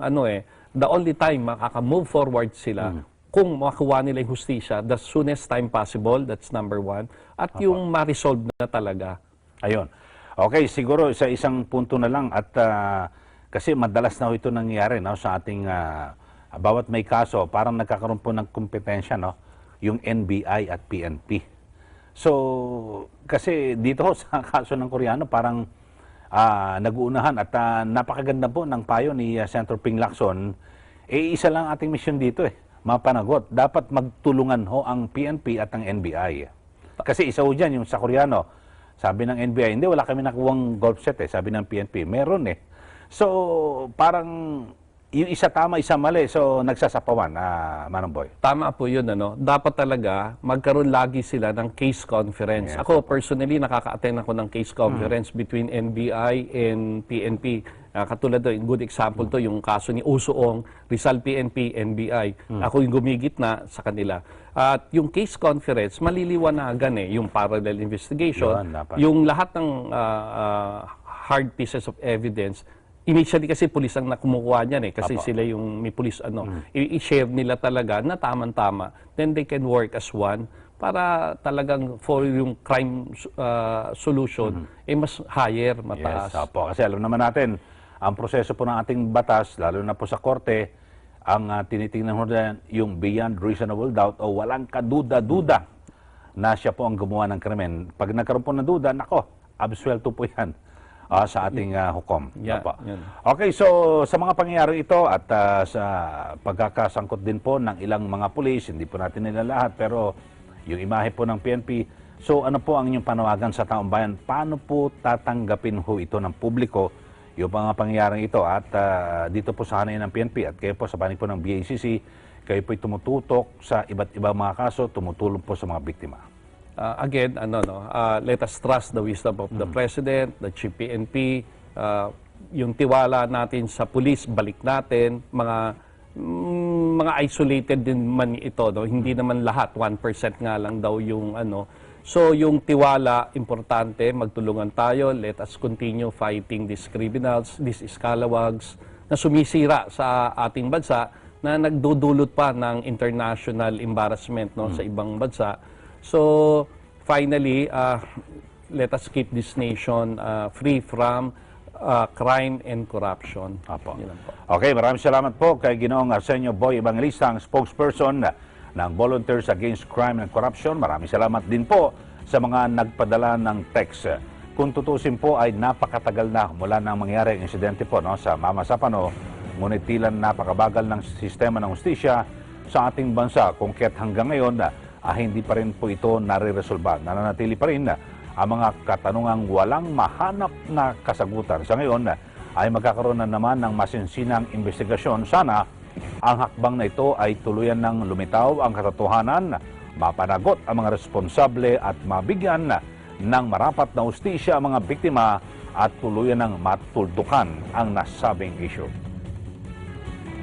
K: the only time makaka-move forward sila kung makuha nila yung hustisya, the soonest time possible, that's number one, at yung ma-resolve na talaga.
C: Ayun. Okay, siguro sa isang punto na lang at kasi madalas na ito nangyayari sa ating bawat may kaso, parang nagkakaroon po ng kompetensya yung NBI at PNP. So, kasi dito sa kaso ng Koreano, parang nag-uunahan at napakaganda po ng payo ni Senator Ping Lacson. Isa lang ating mission dito mapanagot. Dapat magtulungan ho ang PNP at ang NBI. Kasi isa ho dyan, yung sa Koreano, sabi ng NBI, hindi, wala kami nakuwang golf set sabi ng PNP, meron So, parang yung isa tama, isa mali. So, nagsasapawan, Manong Boy.
K: Tama po yun, ano. Dapat talaga magkaroon lagi sila ng case conference.
C: Yes.
K: Ako, personally, nakaka-attend ako ng case conference between NBI and PNP. Katulad doon, good example to, yung kaso ni Usoong, Rizal PNP, NBI. Ako yung gumigit na sa kanila. At yung case conference, maliliwanagan yung parallel investigation,
C: Yun, dapat.
K: yung lahat ng hard pieces of evidence. Initially kasi pulis ang nakumukuha niyan kasi
C: Apo.
K: sila yung may pulis i-share nila talaga na tama-tama. Then they can work as one para talagang for yung crime solution mas higher, mataas.
C: Yes, opo. Kasi alam naman natin, ang proseso po ng ating batas, lalo na po sa korte, ang tinitingnan mo na yung beyond reasonable doubt o walang kaduda-duda na siya po ang gumawa ng krimen. Pag nagkaroon po ng duda, nako, absuelto po yan sa ating hukom.
K: Yeah,
C: Opo.
K: yun.
C: Okay, so sa mga pangyayari ito at sa pagkakasangkot din po ng ilang mga pulis, hindi po natin nila lahat, pero yung imahe po ng PNP, so ano po ang inyong panawagan sa taong bayan? Paano po tatanggapin ho ito ng publiko, yung mga pangyayaring ito? At dito po sa hanay ng PNP at kayo po sa panig po ng BACC, kayo po'y tumututok sa iba't ibang mga kaso, tumutulong po sa mga biktima.
K: Again, let us trust the wisdom of the President, the Chief PNP, yung tiwala natin sa pulis, balik natin, mga isolated din man ito, no? Hindi naman lahat, 1% nga lang daw yung So yung tiwala, importante, magtulungan tayo, let us continue fighting these criminals, these scalawags na sumisira sa ating bansa, na nagdudulot pa ng international embarrassment sa ibang bansa. So, finally, let us keep this nation free from crime and corruption.
C: Apo.
K: Yun lang po.
C: Okay, maraming salamat po kay Ginoong Arsenio Boy Evangelista, ang spokesperson ng Volunteers Against Crime and Corruption. Maraming salamat din po sa mga nagpadala ng text. Kung tutusin po ay napakatagal na mula nang mangyari ang insidente po sa Mama Sapano, ngunit tila napakabagal ng sistema ng hustisya sa ating bansa kung kaya't hanggang ngayon hindi pa rin po ito nare-resolba. Nananatili pa rin ang mga katanungang walang mahanap na kasagutan. Sa ngayon ay magkakaroon na naman ng masinsinang investigasyon. Sana ang hakbang na ito ay tuluyan ng lumitaw ang katotohanan, mapanagot ang mga responsable at mabigyan ng marapat na hustisya ang mga biktima at tuluyan ng matuldukan ang nasabing issue.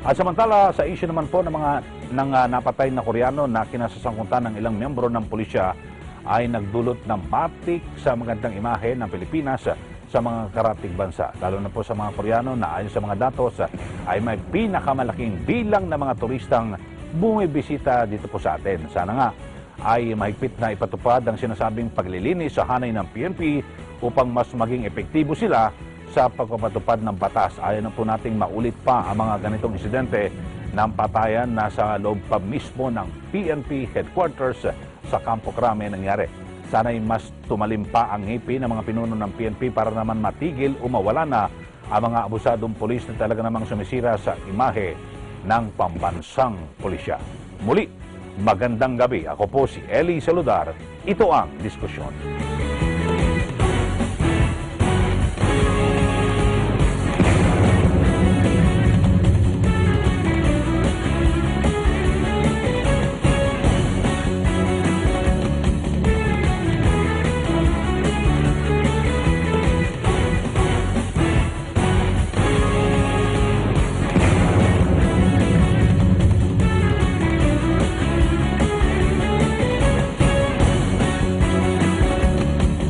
C: At samantala, sa issue naman po ng napatay na Koreano na kinasasangkutan ng ilang miyembro ng pulisya ay nagdulot ng batik sa magandang imahe ng Pilipinas sa mga karatig bansa. Lalo na po sa mga Koreano na ayon sa mga datos ay may pinakamalaking bilang ng mga turistang bumibisita dito po sa atin. Sana nga ay mahigpit na ipatupad ang sinasabing paglilinis sa hanay ng PNP upang mas maging epektibo sila sa pagpapatupad ng batas. Ayaw na po nating maulit pa ang mga ganitong insidente ng patayan na sa loob pa mismo ng PNP headquarters sa Campo Crame nangyari. Sana'y mas tumalim pa ang ngipin ng mga pinuno ng PNP para naman matigil o mawala na ang mga abusadong pulis na talaga namang sumisira sa imahe ng pambansang pulisya. Muli, magandang gabi. Ako po si Eli Saludar. Ito ang Diskusyon.